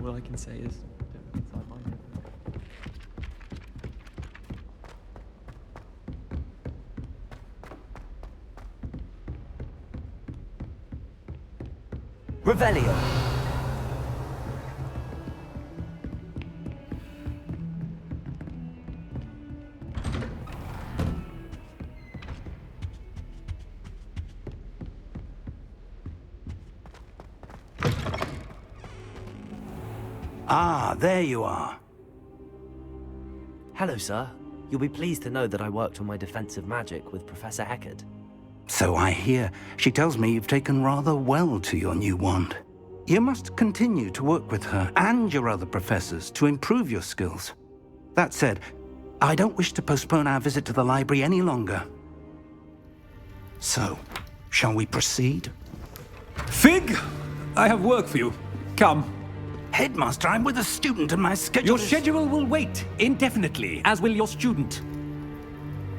all I can say is inside my head. Revelio. Ah, there you are. Hello, sir. You'll be pleased to know that I worked on my defensive magic with Professor Eckert. So I hear. She tells me you've taken rather well to your new wand. You must continue to work with her and your other professors to improve your skills. That said, I don't wish to postpone our visit to the library any longer. So, shall we proceed? Fig! I have work for you. Come. Headmaster, I'm with a student and my schedule Your schedule will wait indefinitely, as will your student.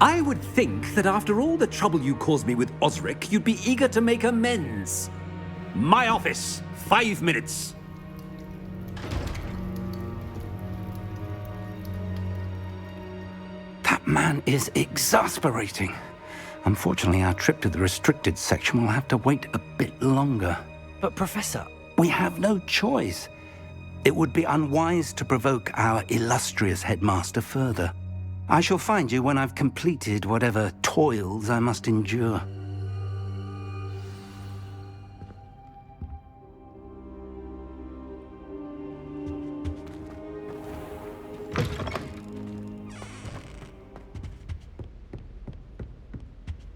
I would think that after all the trouble you caused me with Osric, you'd be eager to make amends. My office, 5 minutes. That man is exasperating. Unfortunately, our trip to the restricted section will have to wait a bit longer. But Professor... We have no choice. It would be unwise to provoke our illustrious headmaster further. I shall find you when I've completed whatever toils I must endure.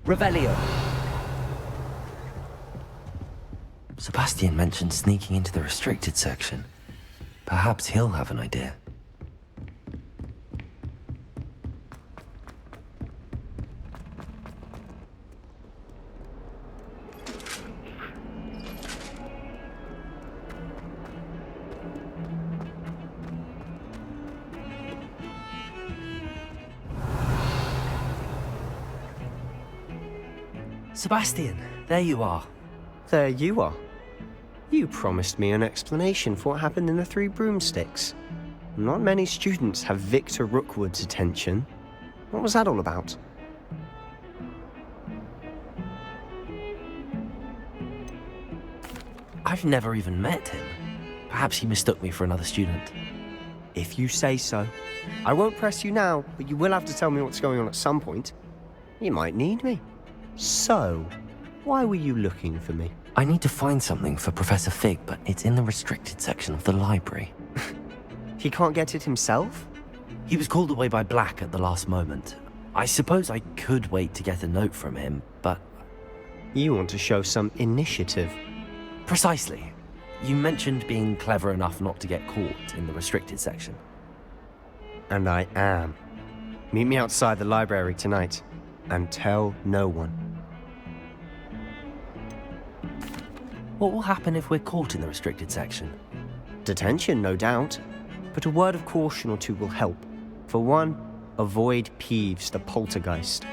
Revelio. Sebastian mentioned sneaking into the restricted section. Perhaps he'll have an idea. Sebastian, there you are. There you are. You promised me an explanation for what happened in the Three Broomsticks. Not many students have Victor Rookwood's attention. What was that all about? I've never even met him. Perhaps he mistook me for another student. If you say so. I won't press you now, but you will have to tell me what's going on at some point. You might need me. So, why were you looking for me? I need to find something for Professor Fig, but it's in the restricted section of the library. He can't get it himself? He was called away by Black at the last moment. I suppose I could wait to get a note from him, but... You want to show some initiative. Precisely. You mentioned being clever enough not to get caught in the restricted section. And I am. Meet me outside the library tonight, and tell no one. What will happen if we're caught in the restricted section? Detention, no doubt. But a word of caution or two will help. For one, avoid Peeves, the poltergeist.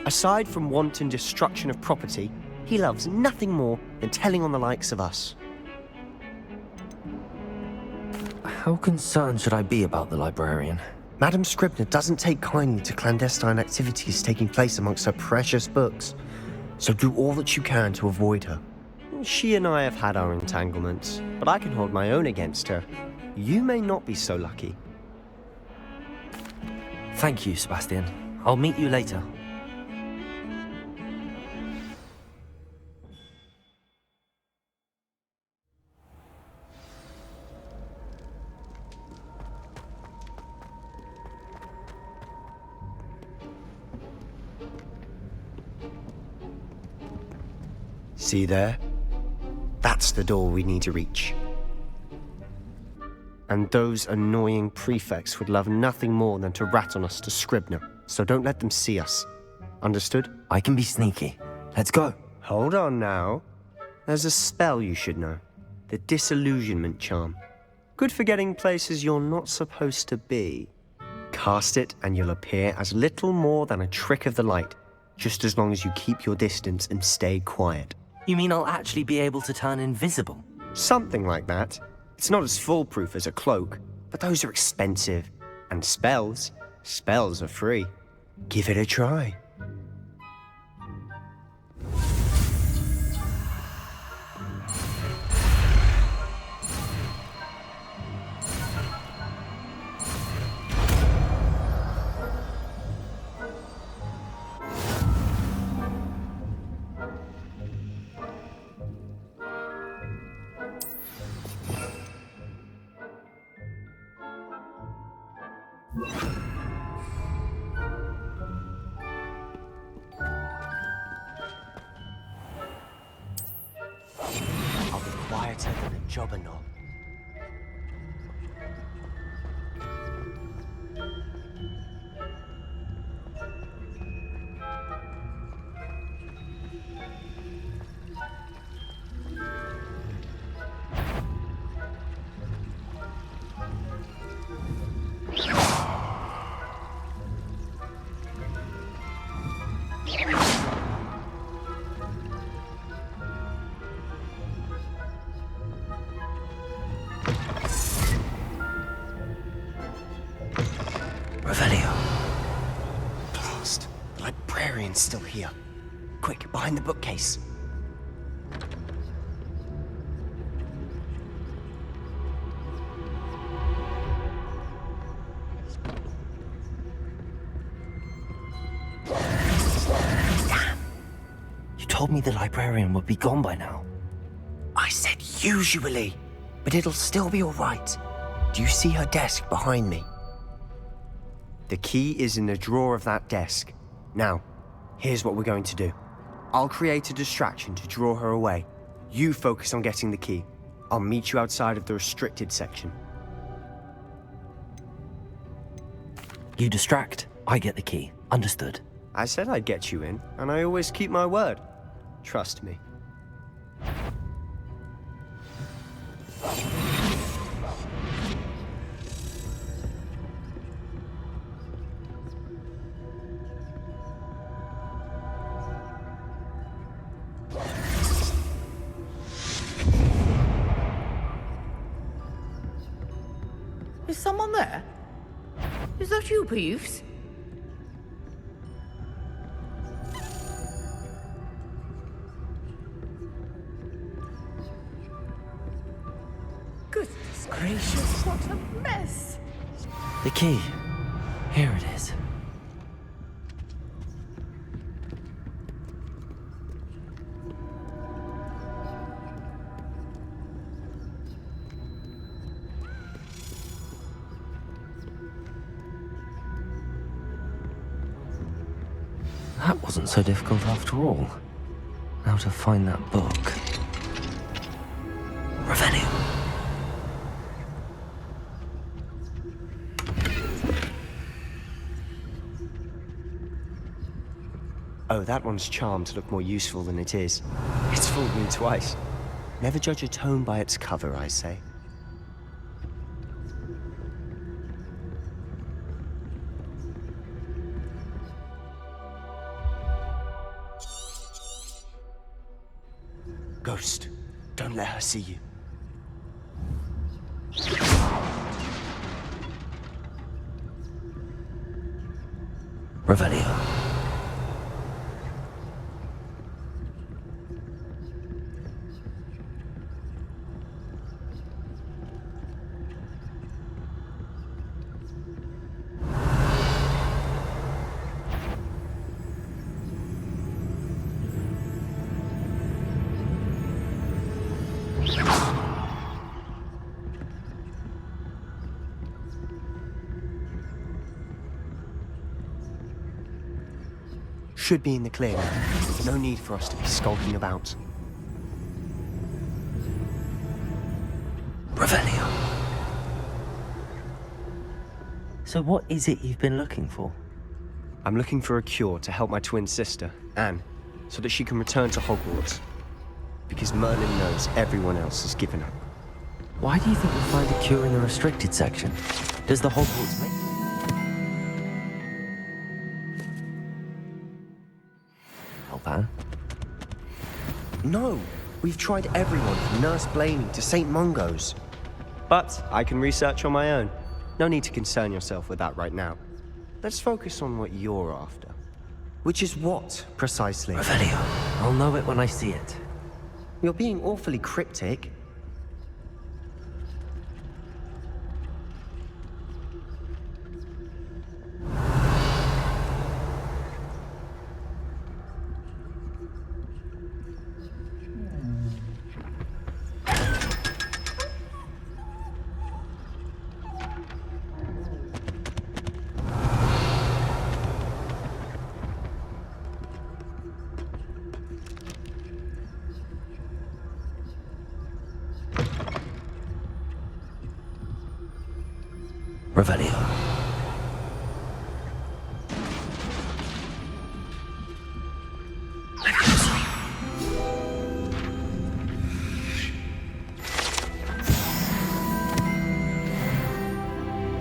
Aside from wanton destruction of property, he loves nothing more than telling on the likes of us. How concerned should I be about the librarian? Madame Scribner doesn't take kindly to clandestine activities taking place amongst her precious books. So do all that you can to avoid her. She and I have had our entanglements, but I can hold my own against her. You may not be so lucky. Thank you, Sebastian. I'll meet you later. See there? That's the door we need to reach. And those annoying prefects would love nothing more than to rat on us to Scribner, so don't let them see us. Understood? I can be sneaky. Let's go. Hold on now. There's a spell you should know. The Disillusionment Charm. Good for getting places you're not supposed to be. Cast it and you'll appear as little more than a trick of the light, just as long as you keep your distance and stay quiet. You mean I'll actually be able to turn invisible? Something like that. It's not as foolproof as a cloak, but those are expensive. And spells are free. Give it a try. I'll be quieter than a jobberknoll. Revelio. Blast. The librarian's still here. Quick, behind the bookcase. Damn! You told me the librarian would be gone by now. I said usually, but it'll still be all right. Do you see her desk behind me? The key is in the drawer of that desk. Now, here's what we're going to do. I'll create a distraction to draw her away. You focus on getting the key. I'll meet you outside of the restricted section. You distract, I get the key. Understood. I said I'd get you in, and I always keep my word. Trust me. Is someone there? Is that you, Peeves? Goodness gracious, what a mess! The key. Here it is. That wasn't so difficult after all. Now to find that book. Revelio. Oh, that one's charmed to look more useful than it is. It's fooled me twice. Never judge a tome by its cover, I say. Ghost, don't let her see you. Revelio. Should be in the clear now. No need for us to be skulking about. Revelio. So what is it you've been looking for? I'm looking for a cure to help my twin sister, Anne, so that she can return to Hogwarts. Because Merlin knows everyone else has given up. Why do you think we'll find a cure in the restricted section? Does the Hogwarts make... Help Anne? No! We've tried everyone from Nurse Blaney to St. Mungo's. But I can research on my own. No need to concern yourself with that right now. Let's focus on what you're after. Which is what, precisely? Revelio. I'll know it when I see it. You're being awfully cryptic. Revelio.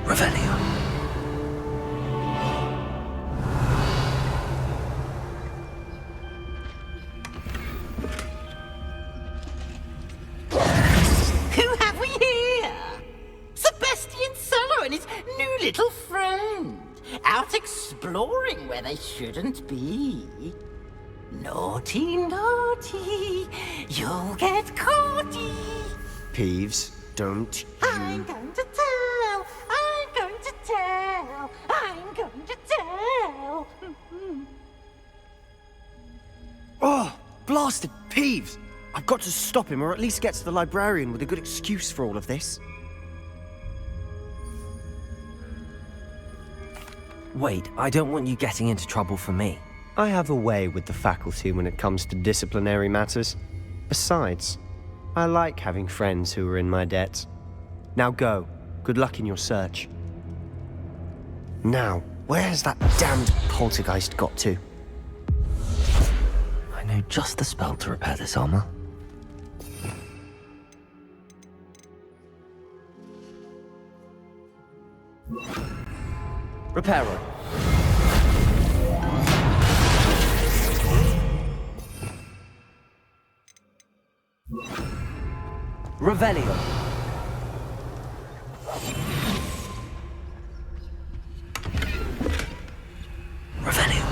Revelio. Who have we here? Sebastian Solo and his new little friend. Out exploring where they shouldn't be. Naughty, naughty. You'll get caughty. Peeves, don't I'm you... going to tell. I'm going to tell. I'm going to tell. Oh, blasted Peeves! I've got to stop him, or at least get to the librarian with a good excuse for all of this. Wait, I don't want you getting into trouble for me. I have a way with the faculty when it comes to disciplinary matters. Besides, I like having friends who are in my debt. Now go. Good luck in your search. Now, where has that damned poltergeist got to? I know just the spell to repair this armor. Reparo. Revelio. Revelio.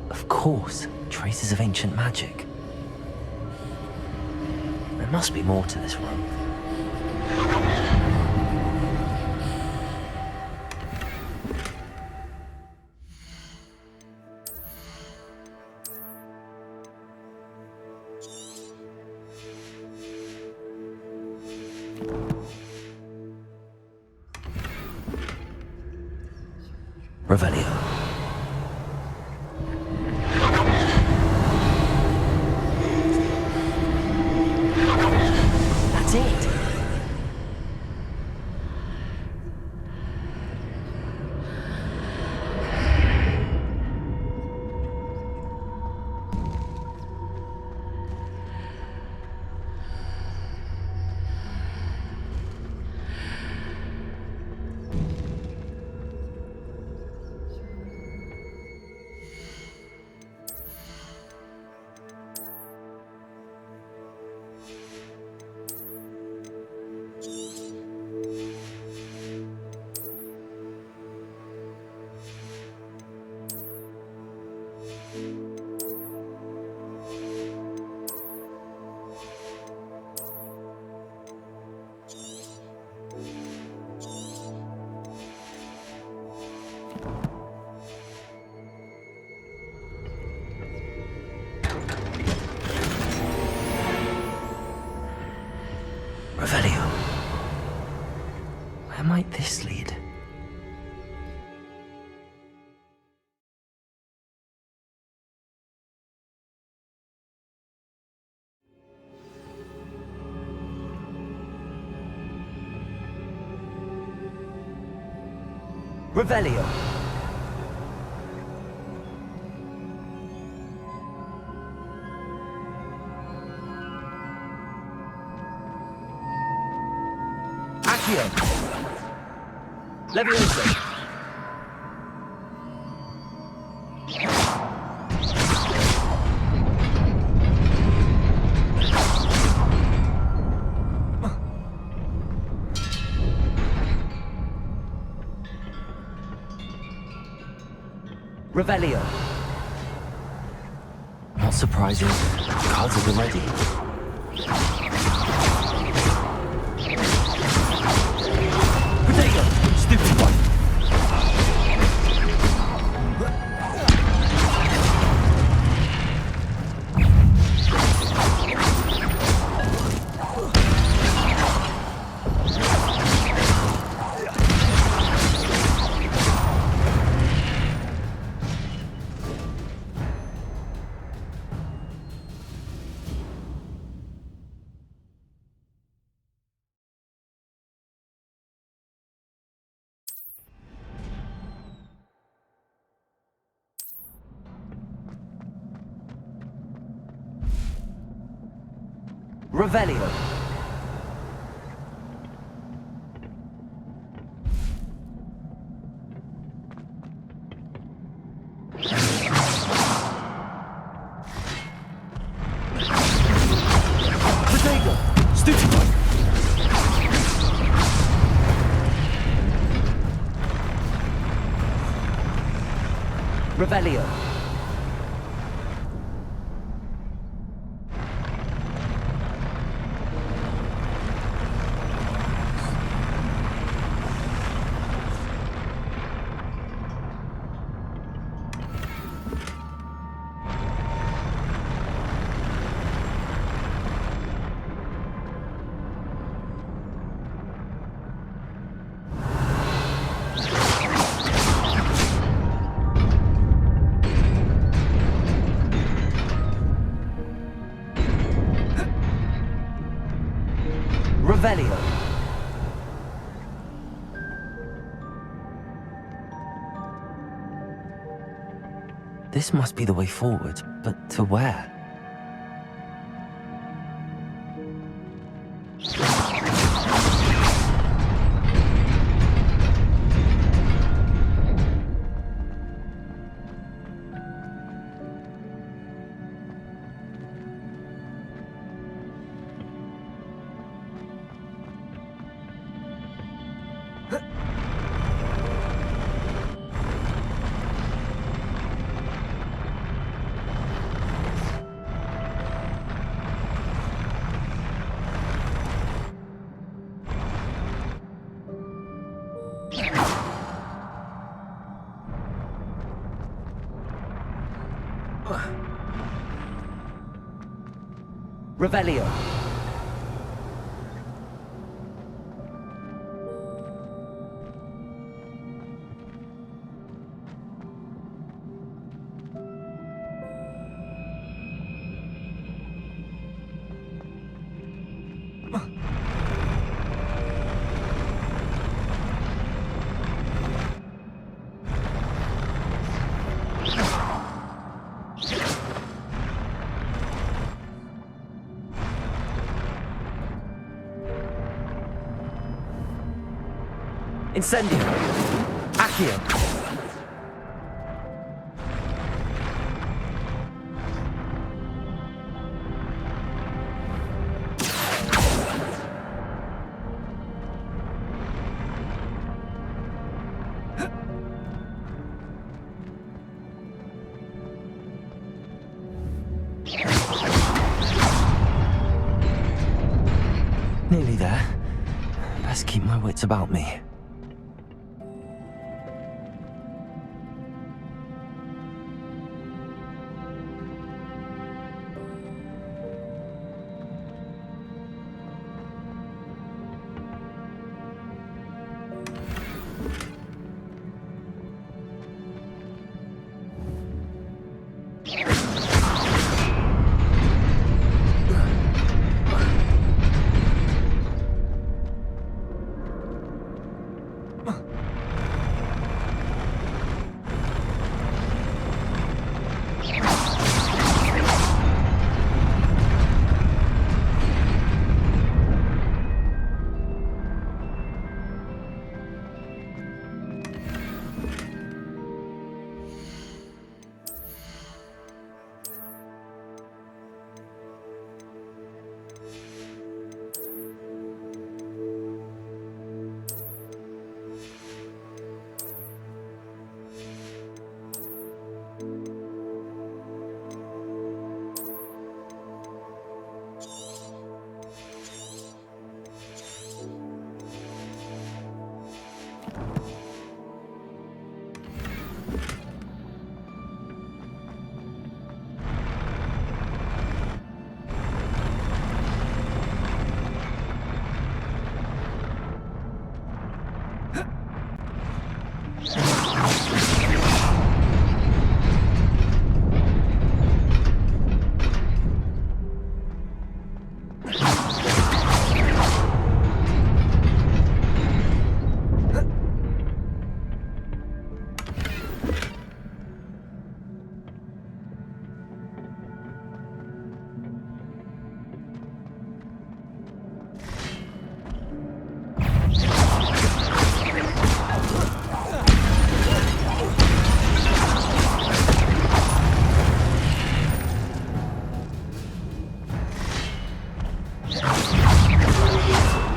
Of course, traces of ancient magic. There must be more to this room. Revelio. That's it. Revelio. Where might this lead? Revelio. Accio! Levioso! Revelio. Not surprising. Cards are ready. Potato! Stupid one! Revelio. Potato! Stupid one! Revelio. Revelio. This must be the way forward, but to where? Revelio. Incendio. Accio. Nearly there. Best keep my wits about me.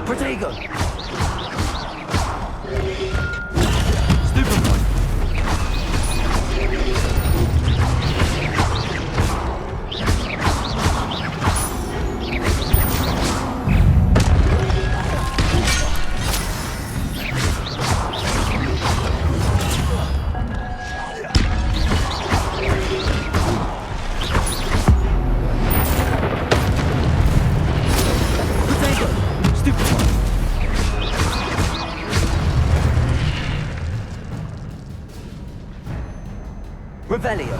Protego! Revelio.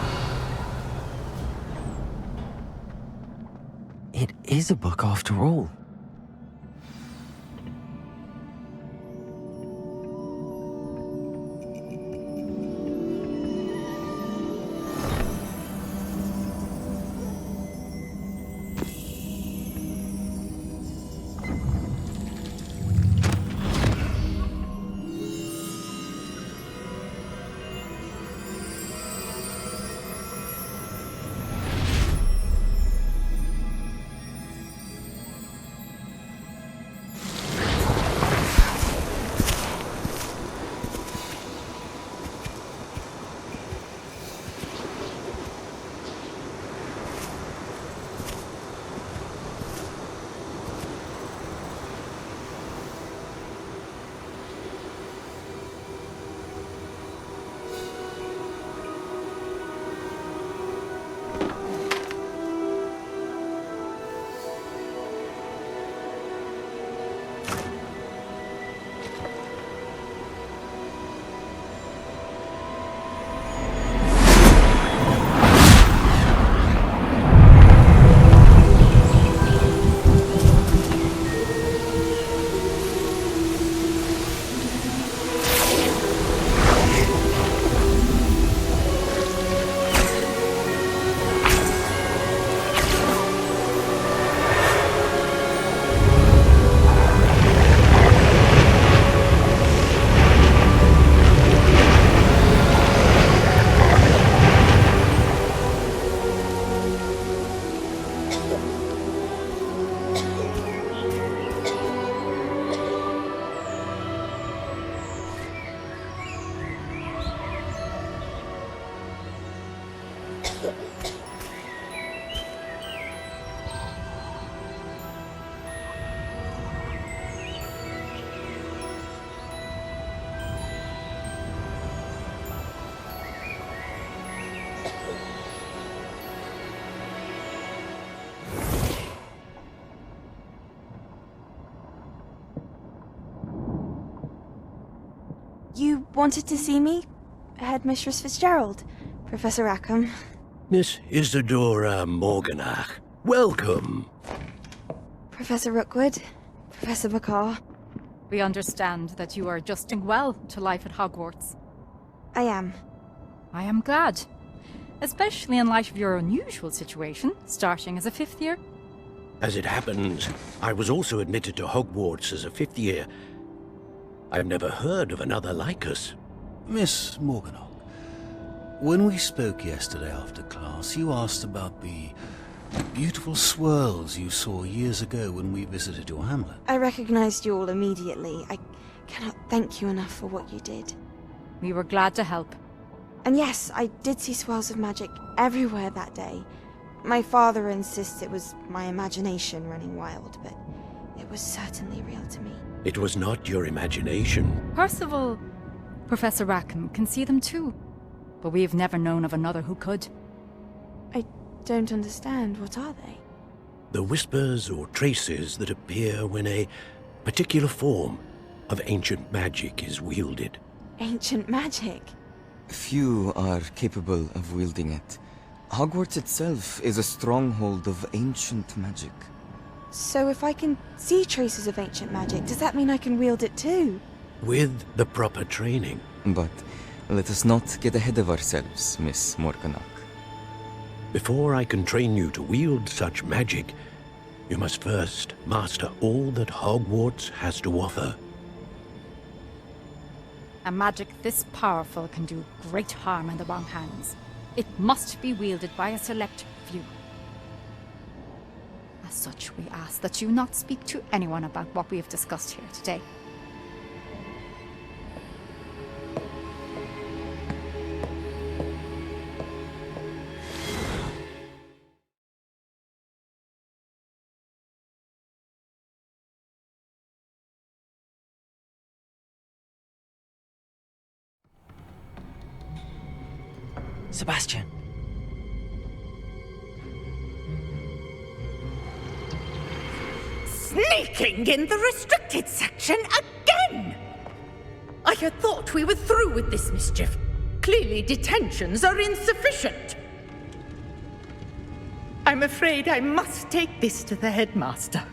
It is a book after all. You wanted to see me? Headmistress Fitzgerald? Professor Rackham? Miss Isadora Morganach, welcome. Professor Rookwood? Professor McCaw? We understand that you are adjusting well to life at Hogwarts. I am. I am glad. Especially in light of your unusual situation, starting as a 5th year. As it happens, I was also admitted to Hogwarts as a 5th year. I've never heard of another like us. Miss Morganach, when we spoke yesterday after class, you asked about the beautiful swirls you saw years ago when we visited your hamlet. I recognized you all immediately. I cannot thank you enough for what you did. We were glad to help. And yes, I did see swirls of magic everywhere that day. My father insists it was my imagination running wild, but it was certainly real to me. It was not your imagination. Percival, Professor Rackham can see them too. But we've never known of another who could. I don't understand. What are they? The whispers or traces that appear when a particular form of ancient magic is wielded. Ancient magic? Few are capable of wielding it. Hogwarts itself is a stronghold of ancient magic. So if I can see traces of ancient magic, does that mean I can wield it too? With the proper training. But let us not get ahead of ourselves, Miss Morganach. Before I can train you to wield such magic, you must first master all that Hogwarts has to offer. A magic this powerful can do great harm in the wrong hands. It must be wielded by a select few. As such, we ask that you not speak to anyone about what we have discussed here today. Sebastian. Sneaking in the restricted section again! I had thought we were through with this mischief. Clearly detentions are insufficient. I'm afraid I must take this to the headmaster.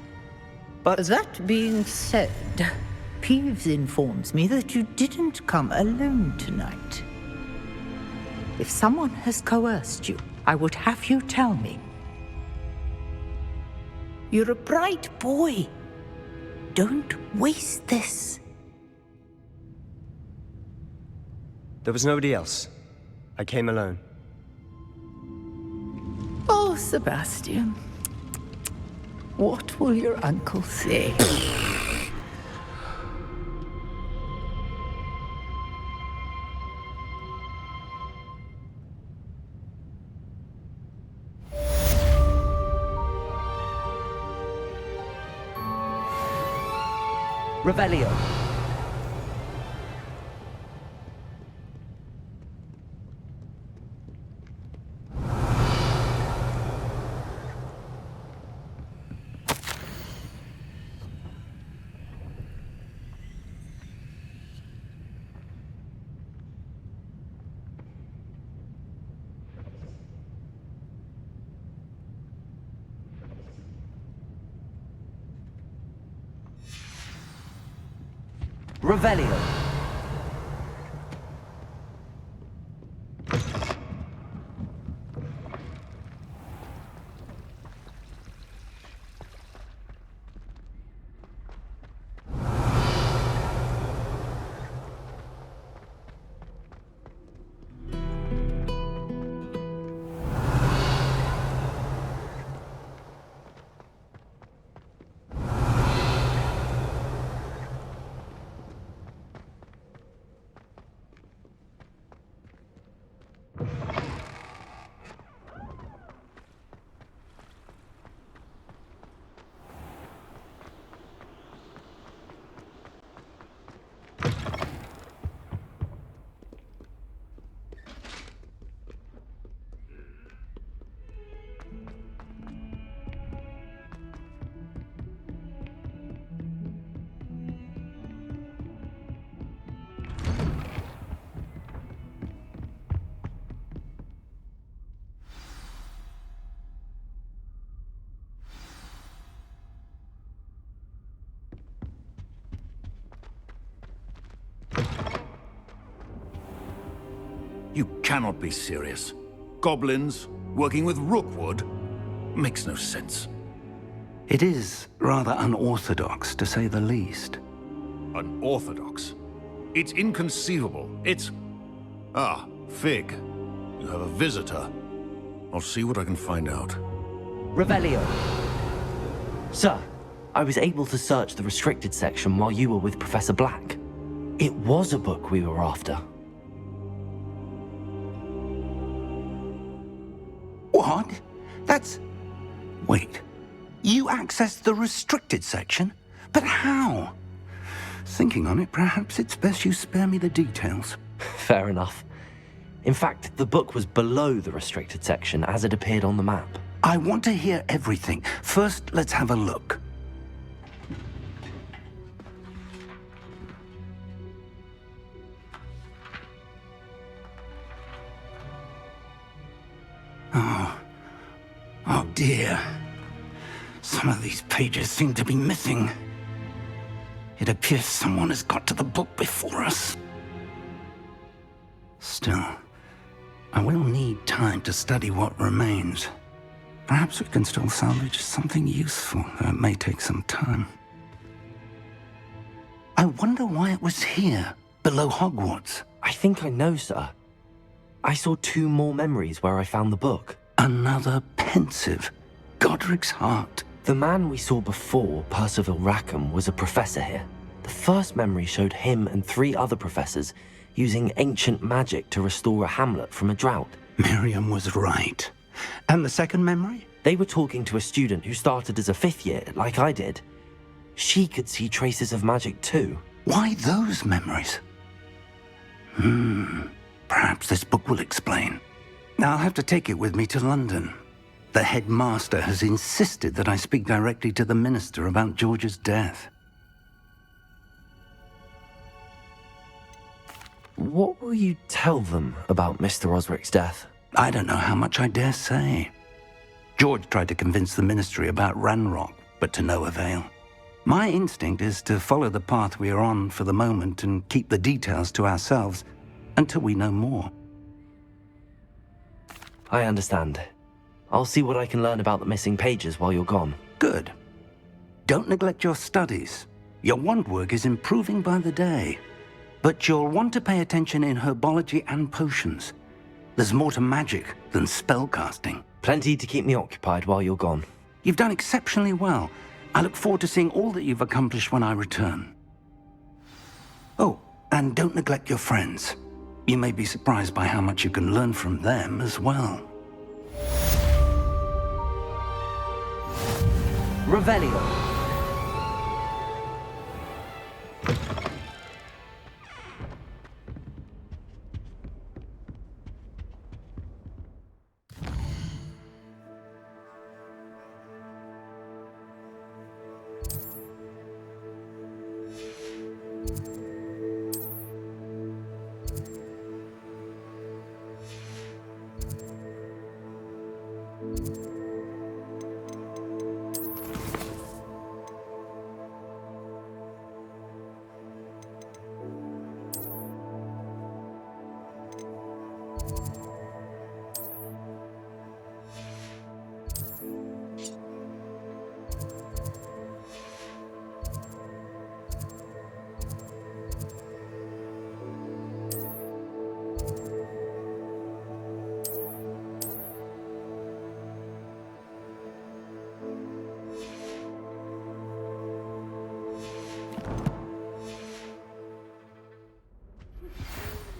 But That being said, Peeves informs me that you didn't come alone tonight. If someone has coerced you, I would have you tell me. You're a bright boy. Don't waste this. there was nobody else. I came alone. Oh, Sebastian. What will your uncle say? Revelio. Revelio. You cannot be serious. Goblins working with Rookwood makes no sense. It is rather unorthodox, to say the least. Unorthodox? It's inconceivable. It's... Ah, Fig. You have a visitor. I'll see what I can find out. Revelio. Sir, I was able to search the restricted section while you were with Professor Black. It was a book we were after. What? That's... Wait. You accessed the restricted section? But how? Thinking on it, perhaps it's best you spare me the details. Fair enough. In fact, the book was below the restricted section as it appeared on the map. I want to hear everything. First, let's have a look. Oh dear. Some of these pages seem to be missing. It appears someone has got to the book before us. Still, I will need time to study what remains. Perhaps we can still salvage something useful, though it may take some time. I wonder why it was here, below Hogwarts. I think I know, sir. I saw 2 more memories where I found the book. Another pensive. Godric's heart. The man we saw before, Percival Rackham, was a professor here. The first memory showed him and 3 other professors using ancient magic to restore a hamlet from a drought. Miriam was right. And the second memory? They were talking to a student who started as a 5th year, like I did. She could see traces of magic too. Why those memories? Perhaps this book will explain. I'll have to take it with me to London. The headmaster has insisted that I speak directly to the minister about George's death. What will you tell them about Mr. Osric's death? I don't know how much I dare say. George tried to convince the ministry about Ranrock, but to no avail. My instinct is to follow the path we are on for the moment and keep the details to ourselves until we know more. I understand. I'll see what I can learn about the missing pages while you're gone. Good. Don't neglect your studies. Your wand work is improving by the day. But you'll want to pay attention in herbology and potions. There's more to magic than spellcasting. Plenty to keep me occupied while you're gone. You've done exceptionally well. I look forward to seeing all that you've accomplished when I return. Oh, and don't neglect your friends. You may be surprised by how much you can learn from them as well. Revelio.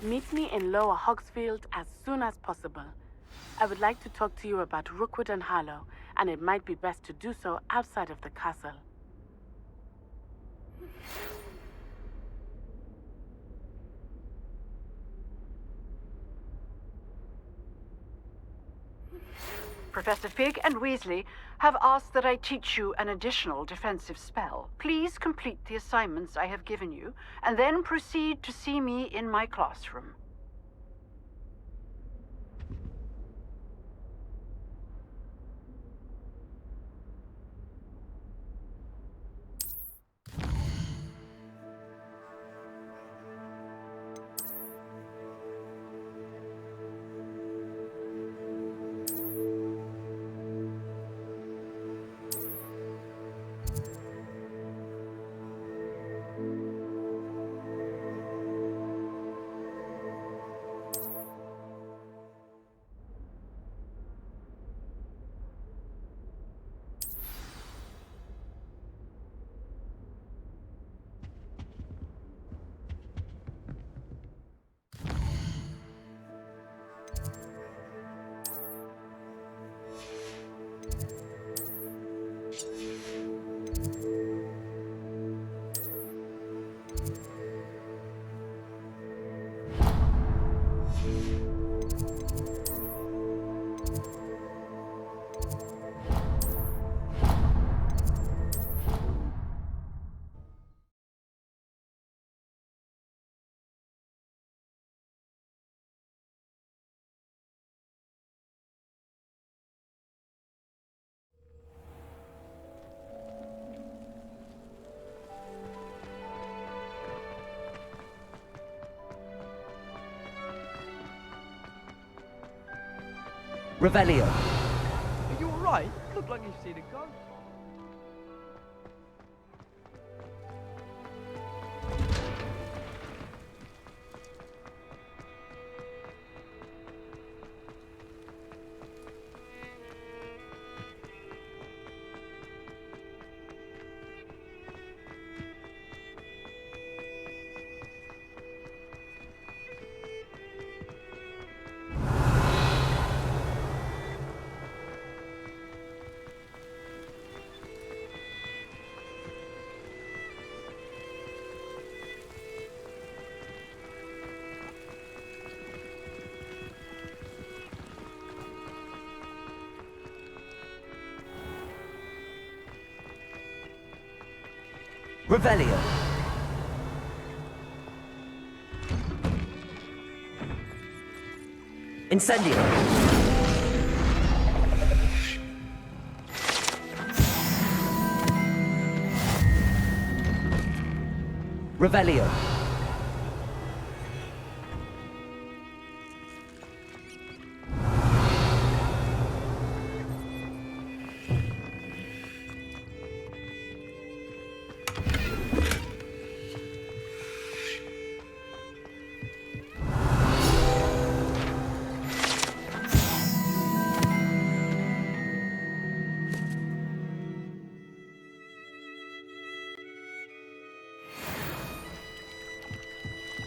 Meet me in Lower Hogsfield as soon as possible. I would like to talk to you about Rookwood and Harlow, and it might be best to do so outside of the castle. Professor Fig and Weasley have asked that I teach you an additional defensive spell. Please complete the assignments I have given you, and then proceed to see me in my classroom. Revelio. Are you alright? Look like you've seen a ghost. Revelio. Incendio. Revelio.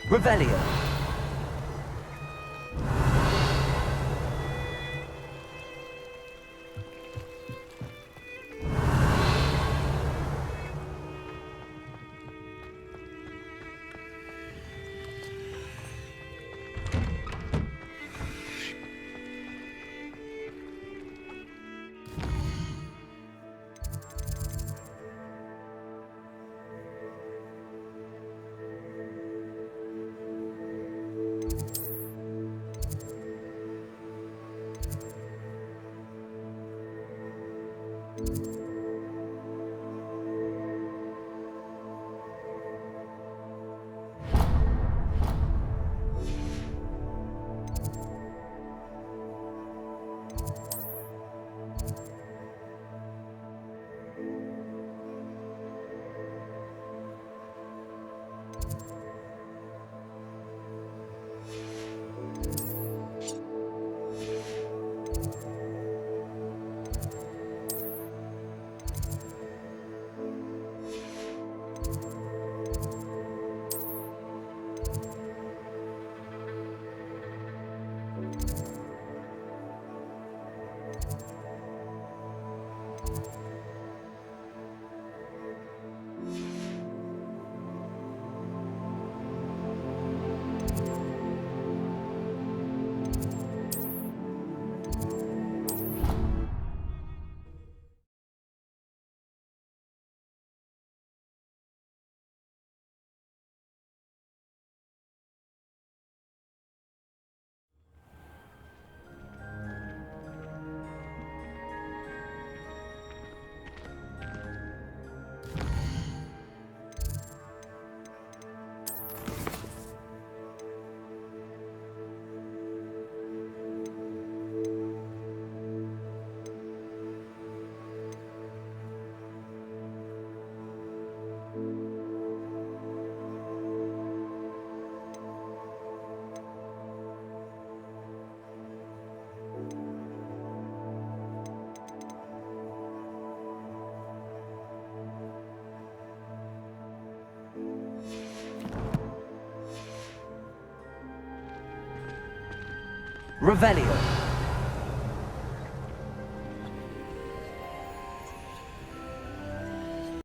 Revelio. Revelio.